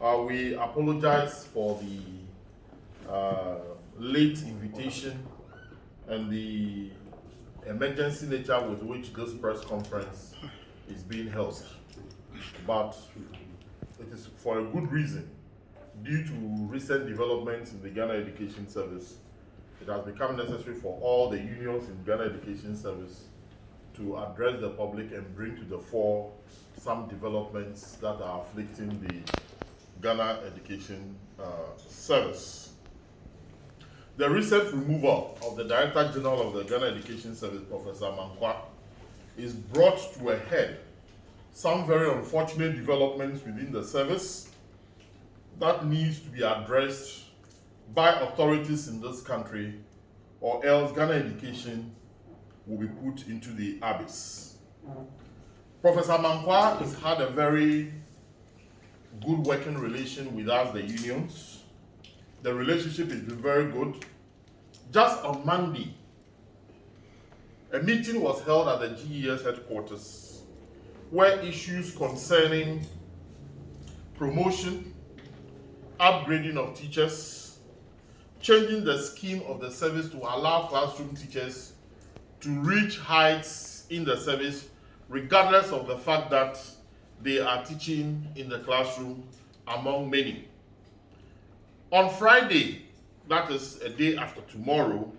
We apologize for the late invitation and the emergency nature with which this press conference is being held. But it is for a good reason. Due to recent developments in the Ghana Education Service, it has become necessary for all the unions in Ghana Education Service to address the public and bring to the fore some developments that are afflicting the Ghana Education Service. The recent removal of the Director General of the Ghana Education Service, Professor Mankwa, is brought to a head some very unfortunate developments within the service that needs to be addressed by authorities in this country, or else Ghana education will be put into the abyss. Professor Mankwa has had a very good working relation with us, the unions. The relationship has been very good. Just on Monday, a meeting was held at the GES headquarters where issues concerning promotion, upgrading of teachers, changing the scheme of the service to allow classroom teachers to reach heights in the service regardless of the fact that they are teaching in the classroom among many. On Friday, that is a day after tomorrow,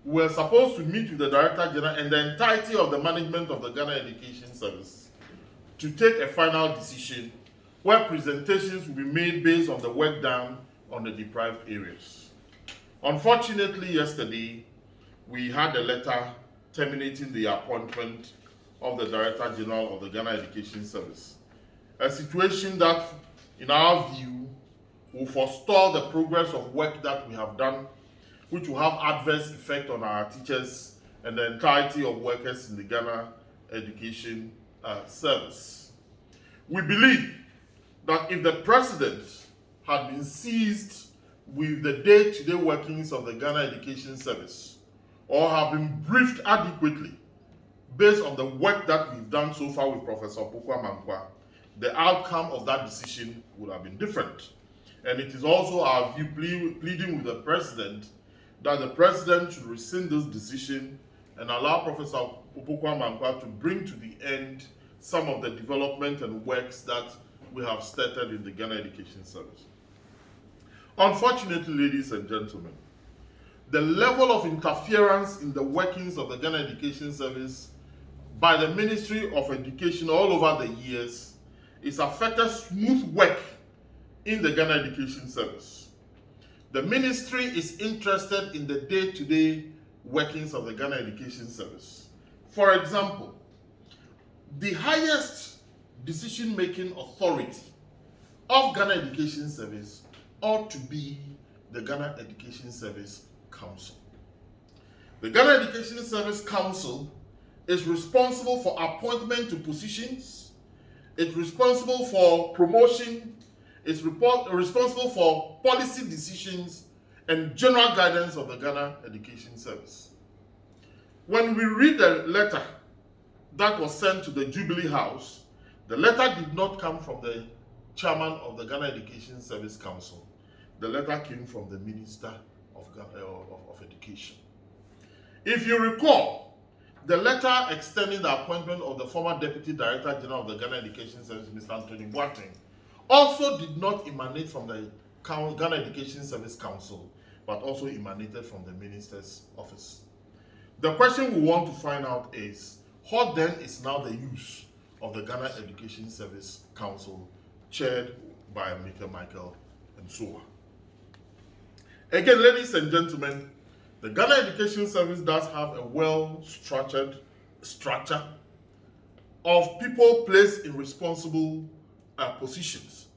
we were supposed to meet with the Director General and the entirety of the management of the Ghana Education Service to take a final decision where presentations will be made based on the work done on the deprived areas. Unfortunately, yesterday, we had a letter terminating the appointment of the Director General of the Ghana Education Service. A situation that, in our view, will forestall the progress of work that we have done, which will have adverse effect on our teachers and the entirety of workers in the Ghana Education Service. We believe that if the president had been seized with the day-to-day workings of the Ghana Education Service, or have been briefed adequately based on the work that we've done so far with Professor Mankwa, the outcome of that decision would have been different. And it is also our view, pleading with the president, that the president should rescind this decision and allow Professor Mankwa to bring to the end some of the development and works that we have started in the Ghana Education Service. Unfortunately, ladies and gentlemen, the level of interference in the workings of the Ghana Education Service by the Ministry of Education all over the years is affected smooth work in the Ghana Education Service. The ministry is interested in the day-to-day workings of the Ghana Education Service. For example, the highest decision-making authority of Ghana Education Service ought to be the Ghana Education Service Council. The Ghana Education Service Council is responsible for appointment to positions, it's responsible for promotion, it's responsible for policy decisions and general guidance of the Ghana Education Service. When we read the letter that was sent to the Jubilee House, the letter did not come from the chairman of the Ghana Education Service Council. The letter came from the Minister of Education. If you recall, the letter extending the appointment of the former Deputy Director General of the Ghana Education Service, Mr. Anthony Boateng, also did not emanate from the Ghana Education Service Council, but also emanated from the Minister's office. The question we want to find out is, what then is now the use of the Ghana Education Service Council, chaired by Mr. Michael Msoa? Again, ladies and gentlemen, the Ghana Education Service does have a well-structured structure of people placed in responsible positions.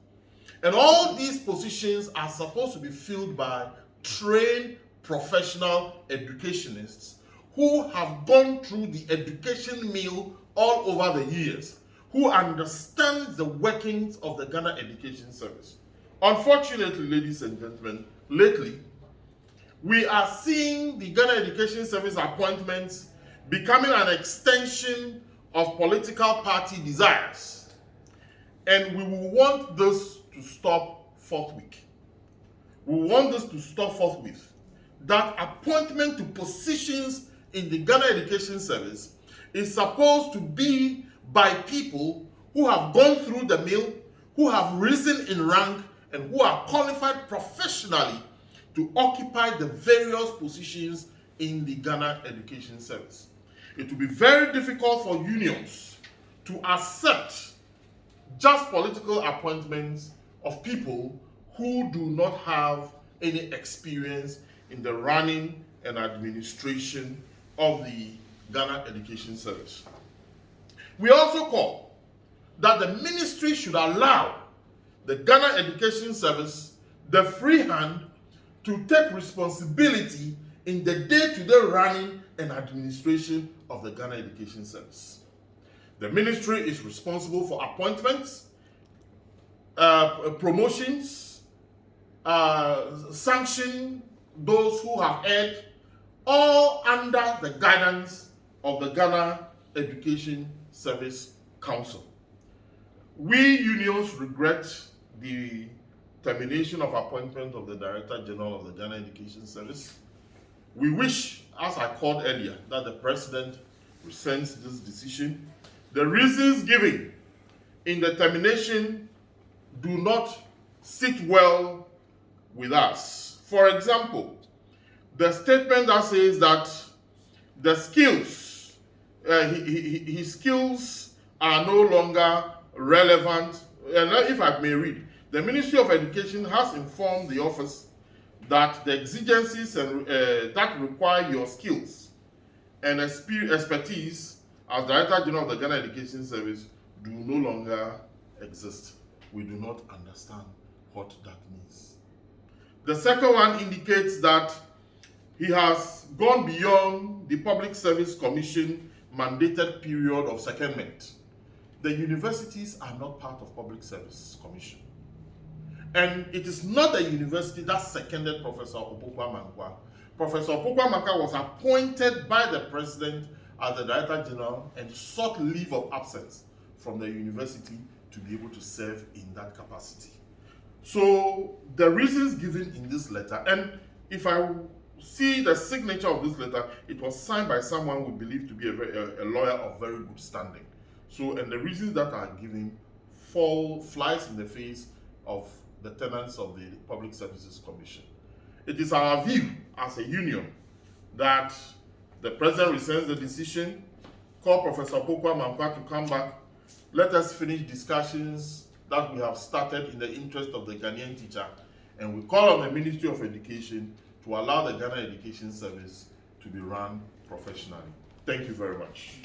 And all these positions are supposed to be filled by trained professional educationists who have gone through the education mill all over the years, who understand the workings of the Ghana Education Service. Unfortunately, ladies and gentlemen, lately, we are seeing the Ghana Education Service appointments becoming an extension of political party desires. And we will want this to stop forthwith. We want this to stop forthwith. That appointment to positions in the Ghana Education Service is supposed to be by people who have gone through the mill, who have risen in rank, and who are qualified professionally to occupy the various positions in the Ghana Education Service. It will be very difficult for unions to accept just political appointments of people who do not have any experience in the running and administration of the Ghana Education Service. We also call that the ministry should allow the Ghana Education Service the free hand to take responsibility in the day-to-day running and administration of the Ghana Education Service. The ministry is responsible for appointments, promotions, sanction those who have earned, all under the guidance of the Ghana Education Service Council. We unions regret the termination of appointment of the Director General of the Ghana Education Service. We wish, as I called earlier, that the President rescinds this decision. The reasons given in the termination do not sit well with us. For example, the statement that says that the skills, his skills are no longer relevant. And if I may read, the Ministry of Education has informed the office that the exigencies that require your skills and expertise as Director General of the Ghana Education Service do no longer exist. We do not understand what that means. The second one indicates that he has gone beyond the Public Service Commission mandated period of secondment. The universities are not part of Public Service Commission. And it is not the university that seconded Professor Opoku-Amankwah. Professor Opoku-Amankwah was appointed by the President as the Director General and sought leave of absence from the university to be able to serve in that capacity. So the reasons given in this letter, and if I see the signature of this letter, it was signed by someone we believe to be a lawyer of very good standing. So, and the reasons that are given flies in the face of the tenets of the Public Services Commission. It is our view as a union that the President rescinds the decision, call Professor Opoku-Amankwah to come back, let us finish discussions that we have started in the interest of the Ghanaian teacher, and we call on the Ministry of Education to allow the Ghana Education Service to be run professionally. Thank you very much.